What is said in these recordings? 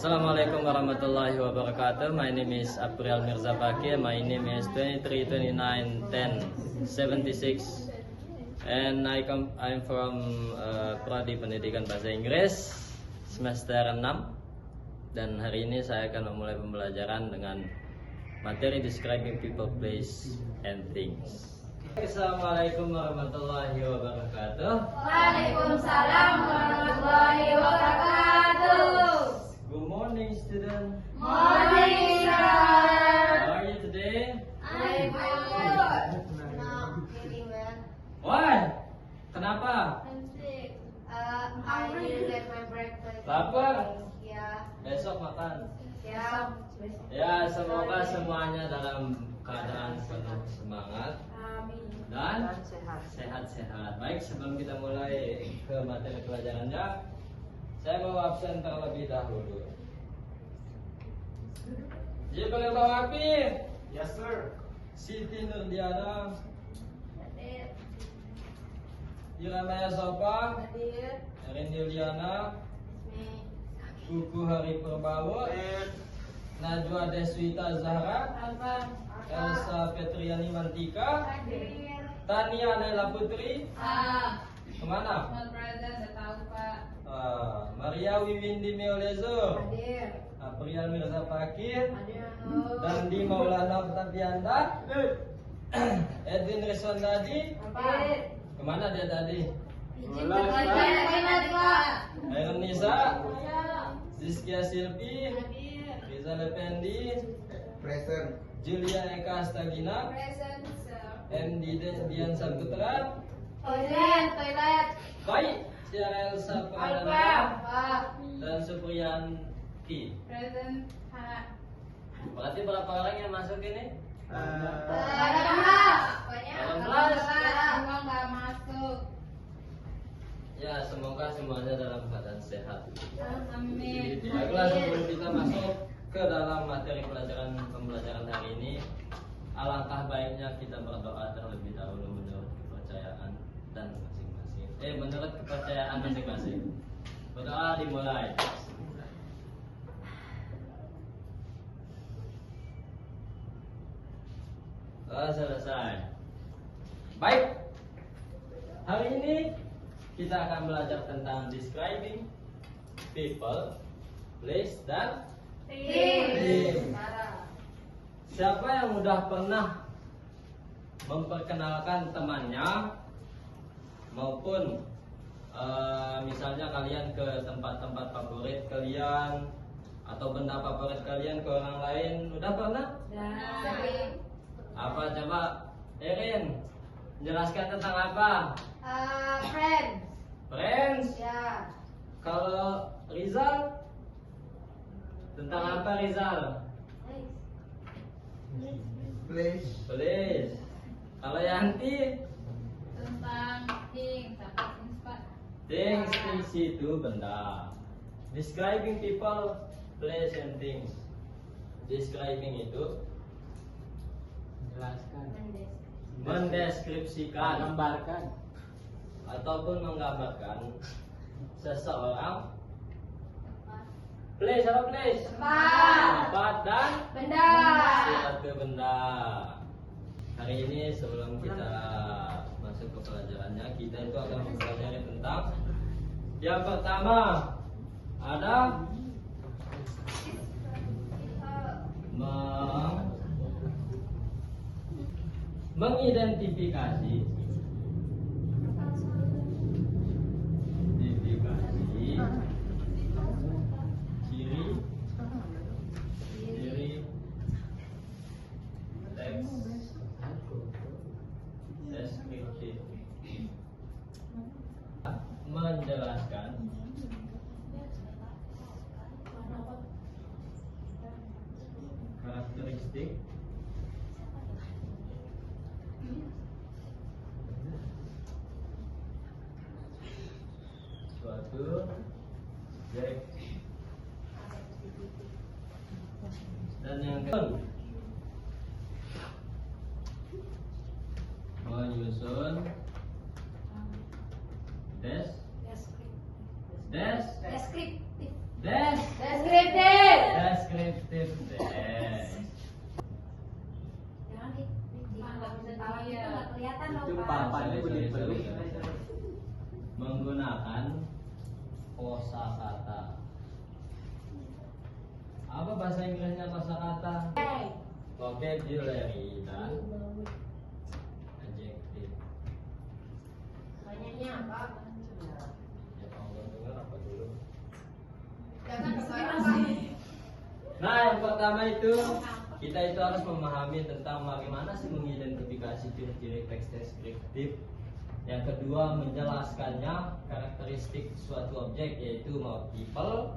Assalamualaikum warahmatullahi wabarakatuh. My name is April Mirza Fakir. My name is 23291076 and I'm from Prodi Pendidikan Bahasa Inggris semester 6 dan hari ini saya akan memulai pembelajaran dengan materi describing people, place and things. Assalamualaikum warahmatullahi wabarakatuh. Waalaikumsalam warahmatullahi wabarakatuh. Good morning, student. Morning, sir. How are you today? I'm good. Not feeling well. Why? Kenapa? I'm sick. I didn't get my breakfast. Lapar? Ya. Besok makan. Ya. Ya, semoga semuanya dalam keadaan penuh semangat Amin. dan sehat-sehat. Baik, sebelum kita mulai ke materi pelajarannya, saya mau absen terlebih dahulu. Jibril Tawafi. Yes, sir. Siti Nurdiana. Iramaya Sofa. Hadir. Erin Yuliana. Me. Kuku Hari Purbawo. Najwa Deswita Zahra. Apa? Elsa Petriani Mantika. Hadir. Tania Naila Putri. Kemana? Not present. Tidak tahu, Pak. Maria Wiwindi Meolezo. Hadir. April Mirza Fakir. Hadir. Dandi Maulana Tapianda. Edwin Reswandadi. Hadir. Kemana dia tadi? Izin berkaitan, Pak. Airon Nisa. Ya. Ziskia Silvi. Hadir. Rizal Effendi. Present. Julia Eka Astagina. Present, sir. MD Dian Saputra. Toilet. Baik, Ciara Elsa Alfa. Pradana Pak. dan Supriyanti. Present. Pak. Berarti berapa orang yang masuk ini? Pokoknya semua nggak masuk. Ya, semoga semuanya dalam keadaan sehat. Amin. Baiklah, sebelum kita masuk ke dalam materi pembelajaran hari ini, alangkah baiknya kita berdoa terlebih dahulu menurut kepercayaan dan masing-masing. Menurut kepercayaan masing-masing. Berdoa dimulai. Selesai. Baik. Hari ini kita akan belajar tentang describing people, place, dan Tim. siapa yang udah pernah memperkenalkan temannya maupun misalnya kalian ke tempat-tempat favorit kalian atau benda favorit kalian ke orang lain, udah pernah? Apa coba Erin jelaskan tentang apa? Friends. Ya. Kalau Rizal tentang apa Rizal? Place. Please. Kalau Yanti Tentang things itu benda. Describing people, place and things. Describing itu Jelaskan. mendeskripsikan, Gambarkan. ataupun menggambarkan seseorang. Place apa place? Tempat dan Benda. suatu benda. Hari ini sebelum kita masuk ke pelajarannya, kita itu akan mempelajari tentang yang pertama ada mengidentifikasi ciri teks deskriptif, menjelaskan karakteristik suatu objek. Dan yang kedua menyusun Deskriptif. Des. Deskriptif. bahasa Inggrisnya kosakata? Vocabulary dan adjective. Banyaknya apa? Ya kalau dengar apa dulu? Jangan kebanyakan. Nah, yang pertama itu kita itu harus memahami tentang bagaimana sih mengidentifikasi ciri-ciri teks deskriptif. Yang kedua, menjelaskannya karakteristik suatu objek, yaitu mau people,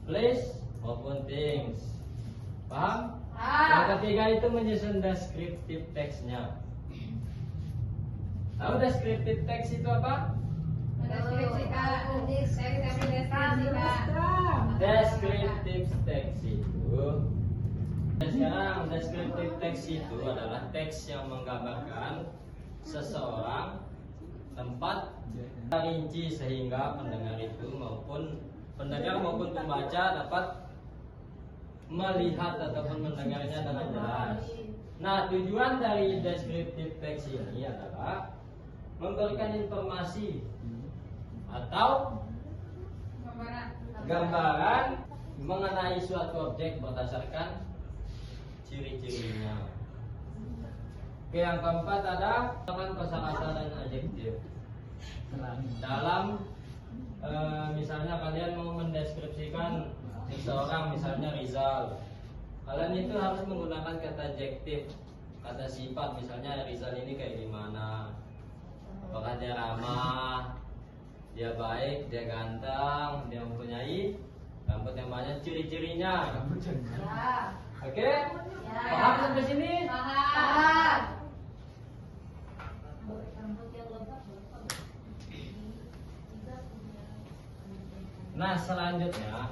place, maupun things. Paham? Yang ketiga itu menyusun deskriptif teksnya. Tahu deskriptif teks itu apa? Mendeskripsikan. Deskriptif teks itu. Sekarang deskriptif teks itu adalah teks yang menggambarkan seseorang, tempat, rinci sehingga pendengar itu maupun pembaca dapat melihat ataupun mendengarnya dengan jelas. Nah, tujuan dari deskriptif teks ini adalah memberikan informasi atau gambaran mengenai suatu objek berdasarkan ciri-cirinya. Oke, yang keempat ada kosakata dan adjektif. Dalam misalnya kalian mau mendeskripsikan seseorang, misalnya Rizal, kalian itu harus menggunakan kata adjektif, kata sifat. Misalnya Rizal ini kayak gimana? Apakah dia ramah, dia baik, dia ganteng, dia mempunyai rambut yang banyak, ciri-cirinya. Ya. Oke? Paham sampai sini? Paham. Nah, selanjutnya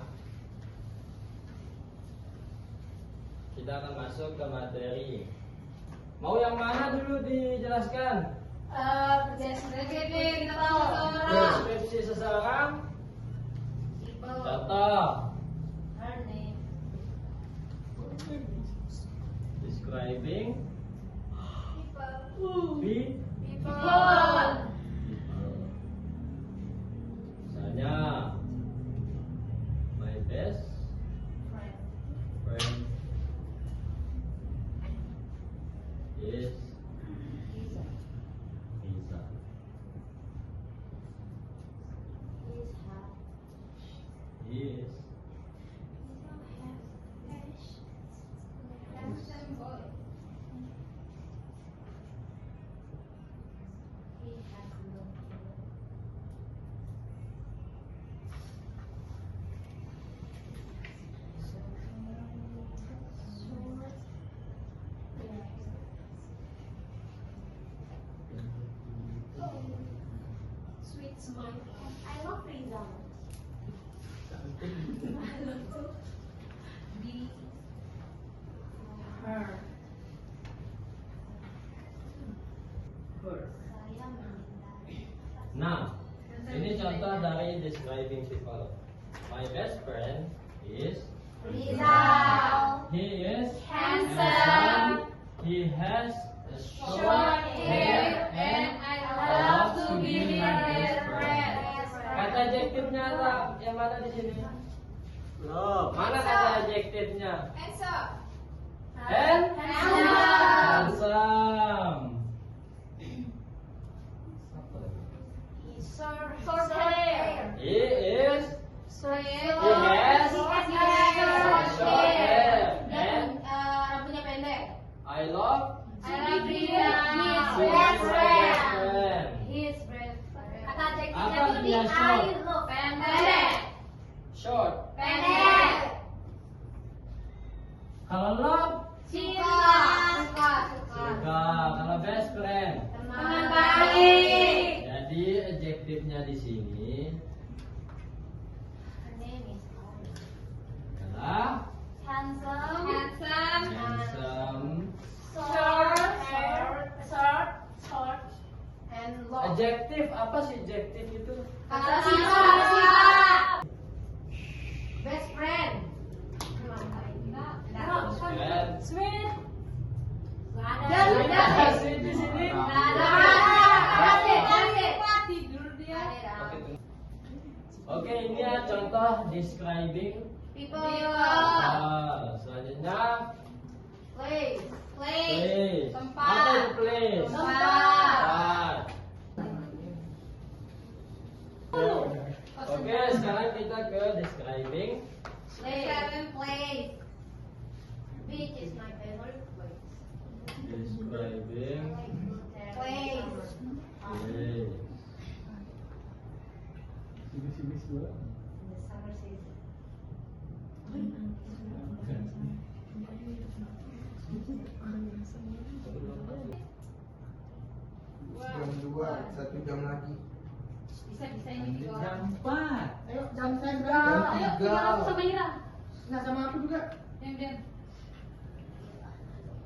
kita akan masuk ke materi. Mau yang mana dulu dijelaskan? Deskripsi kita tahu seseorang. Deskripsi seseorang. Contoh. Describing People. Misalnya, my best friend is Lisa. He is Sweet smile. I love Rizal. Be her. Nah, ini contoh dari describing people. My best friend is Rizal. he is Handsome. He has a Short hair and I love to be her best friend. Kata adjektifnya ada yang mana di sini? Love. Mana kata adjektifnya? Handsome. Handsome. Apa lagi? Short hair. He is Short hair. He has short hair. hair. And Rambutnya pendek. I love I love Rina. to be my best friend. His best friend. Kata Apa adjektifnya tuh di dia short? I love. Pendek. Short. Pendek. Kalau love, Suka. suka. Kalau best friend. Teman baik. Jadi adjektifnya di sini adalah Handsome. handsome. Short. And long. Adjektif apa sih adjektif itu? Kata sifat. Best friend. Best friend. Sweet. Ada sweet di sini. Tidur dia. Oke, ini ya contoh describing People. selanjutnya Place. place. Tempat. Apa itu place? Tempat. Oke, sekarang kita ke describing. Place. Beach is my favorite place. Describing Place. place. In the summer season. Jam 2, 1 jam lagi. Bisa ini juga. Jam 4. Ayo, jam saya Jam berapa? Ayo, 3. aku sama Ira. Nggak sama aku juga. Diam.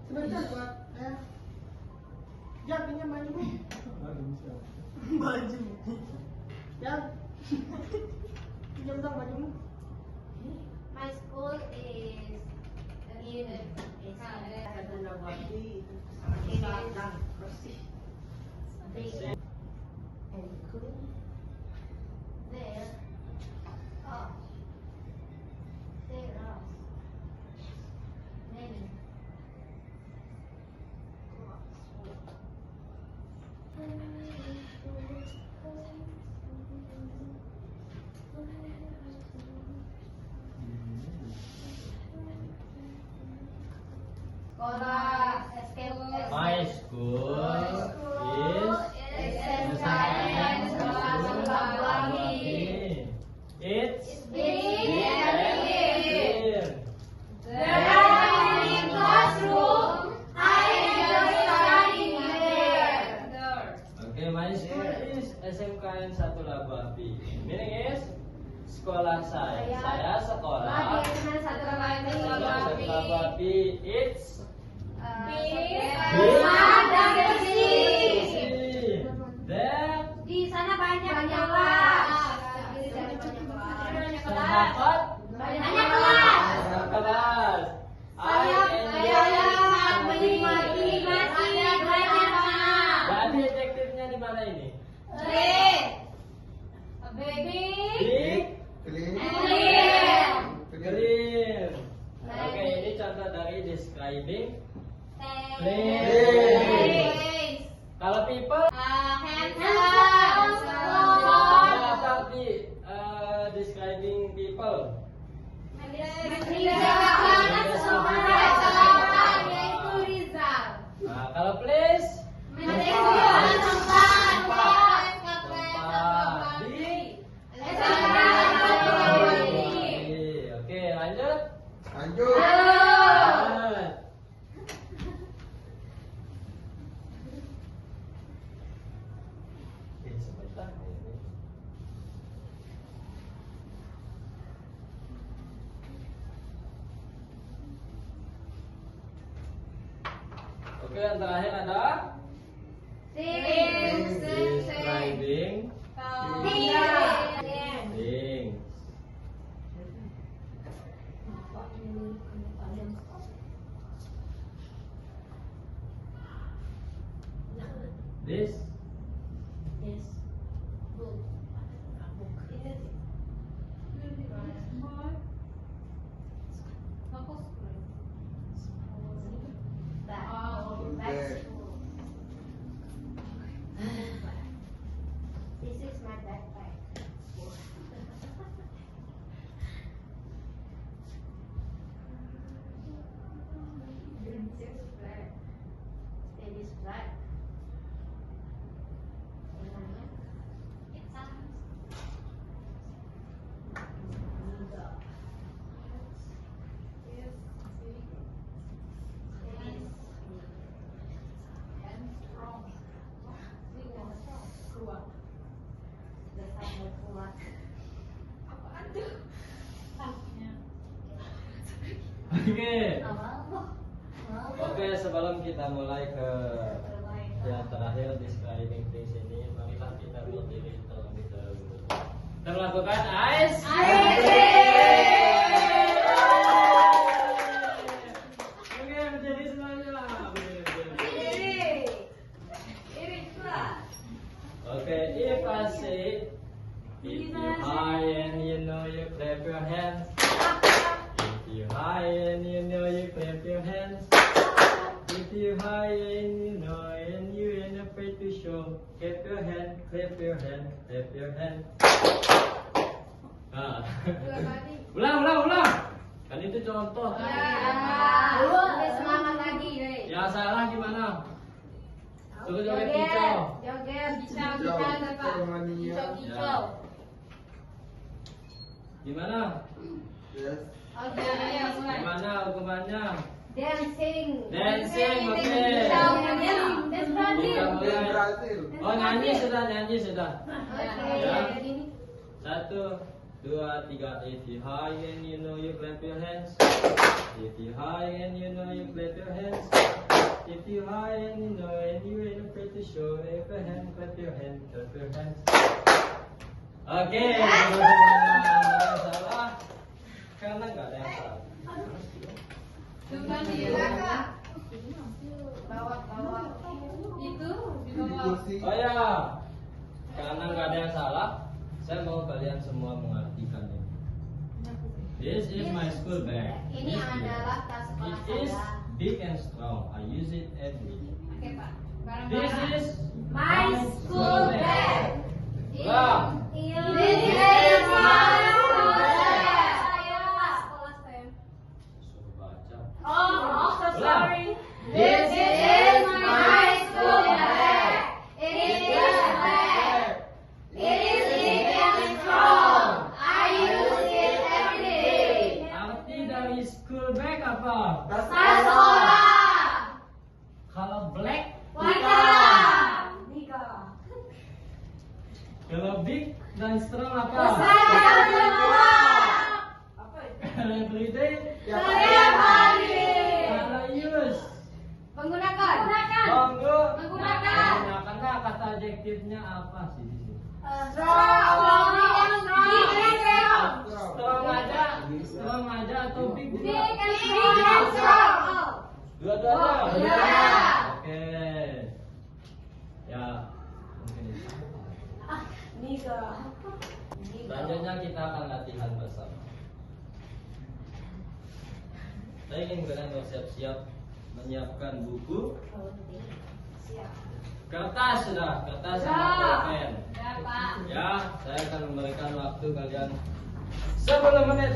Sebentar, buat. Ya, pinjam bajumu. Baju. Ya. Pinjam dong bajumu. My school is in big and clean. There are many sekolah My school is It's big big and and clean. There are many classrooms. I enjoy studying there. Okay, my school is SMKN 1 Labu Api. Meaning is sekolah saya. Saya sekolah Satu lagi Satu Labu Api. It's besar dan bersih. There Di sana banyak kelas. terdapat Banyak kelas. kelas. Saya sangat menikmati masjid banyaknya. Jadi adjektifnya di mana ini? Big, Clean. Clear. clean. Oke, ini contoh dari describing. Place. Kalau people, Handsome. apa arti describing people? Meninggalkan seseorang yaitu Rizal. Nah, kalau place, Meninggalkan tempat. Oke, lanjut. Lanjut. Lanjut. Oke, sebentar. Oke, yang terakhir ada describing things. This This is my backpack. It is black. Oke. Oke, sebelum kita mulai ke yang terakhir describing things ini, marilah kita berdiri terlebih dahulu. Kita melakukan ice. Oke, berdiri semuanya. Oke, if I say, if you high and you know you clap your contoh. Ya. Lu lebih semangat lagi, Rey. Yang salah gimana? Joget-joget Joget, kicau. joget, kicau, Kicau, kicau, Bapak. kicau, mania. Kicau, kicau. Gimana? Yes. Oke, ayo mulai. Gimana hukumannya? Dancing. Dancing, oke. Kicau, nyanyi. Dance berarti. Kita Dan mulai. berhasil. Oh nyanyi sudah. Oke. Ya. Ini. 1, 2, 3. If you high and you know you clap your hands. If you high and you know you clap your hands. If you high and you know and you ain't afraid to show. If a hand, clap your hand, clap your hands. Oke, salah. Karena nggak ada yang salah. Coba di bawah. Itu di Di bawah. kursi. Oh ya, karena nggak ada yang salah, saya mau kalian semua mengartikan ini. This is my school bag. Ini adalah tas sekolah It is saya. big and strong. I use it every day. Oke, Pak. This Bareng-bareng. is My school bag. Ulang. This is my school bag. Saya sekolah STEM. Suruh baca. Oh, so Ulang. sorry. This is my school bag. It is black. It is big and strong. I use it every day. Arti dari school bag apa? Tas Tas sekolah. Kalau black, Warna. kalau big dan strong apa? Besar semua. Kalau everyday, Setiap hari. kalau use. Menggunakan. Monggo. Menggunakan. Menggunakan kata adjektifnya apa sih di sini? Strong aja atau big juga? Dua-duanya. Oh, iya. Oke. Ya, mungkin itu. Selanjutnya kita akan latihan bersama. Saya ingin kalian bersiap-siap menyiapkan buku, kertas sudah, kertas sama pulpen. Ya, saya akan memberikan waktu kalian 10 menit.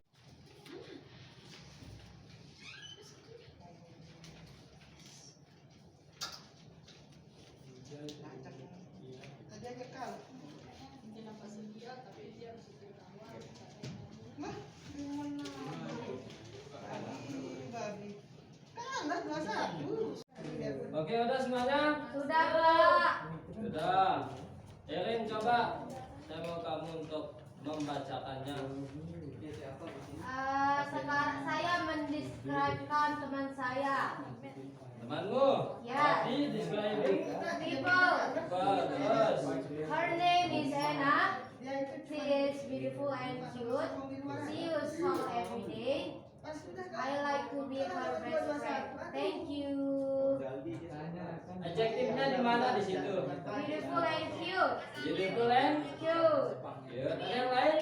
Oke, udah semuanya? Sudah, Pak. Sudah. Erin, coba. Saya mau kamu untuk membacakannya. Sekarang saya mendeskripsikan teman saya. Temanmu? Ya. Tadi describing. People. Terus. Her name is Anna. She is beautiful and cute. She uses song every day. I like to be her best friend. Thank you. Adjektifnya di mana di situ? Beautiful and cute. Beautiful and Cute. cute. Ada yang lain?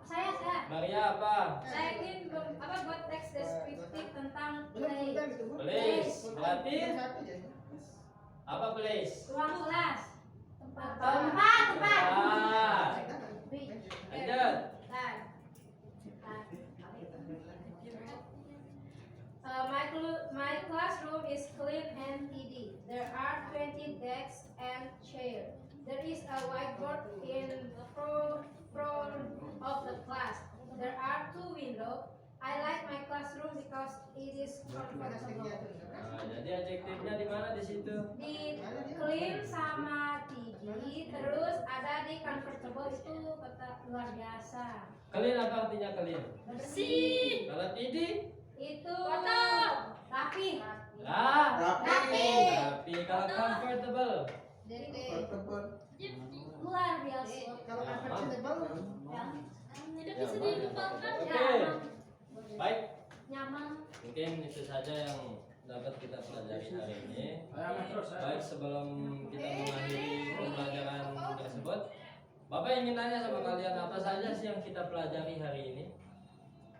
Saya. Maria apa? Saya ingin buat teks deskriptif tentang play. Place. Berarti apa place? Ruang kelas. Tempat. Tempat. Lanjut. My classroom is clean and tidy. There are 20 desks and chairs. There is a whiteboard in front of the class. There are 2 windows. I like my classroom because it is comfortable. Nah, jadi adjektifnya di mana di situ? Di clean sama tidy, terus ada di comfortable itu kata luar biasa. Clean apa artinya clean? Bersih. Kalau tidy? Itu kotor. Rapi. Rapi. Kalau comfortable? Jadi Tebal. luar biasa. Kalau comfortable, Tidak Ya, bisa baik. dilupakan. Oke. Baik. Nyaman. Mungkin itu saja yang dapat kita pelajari hari ini. Baik, sebelum kita mengakhiri pembelajaran tersebut, Bapak ingin tanya sama kalian apa saja sih yang kita pelajari hari ini?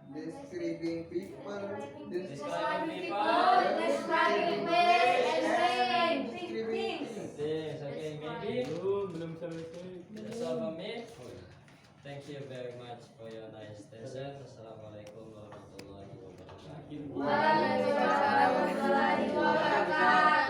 Describing people. Describing people. Describing place and things. Things, okay, maybe. Belum selesai. That's all from me. Thank you very much for your nice attention. Assalamualaikum warahmatullahi wabarakatuh. Waalaikumsalam warahmatullahi wabarakatuh.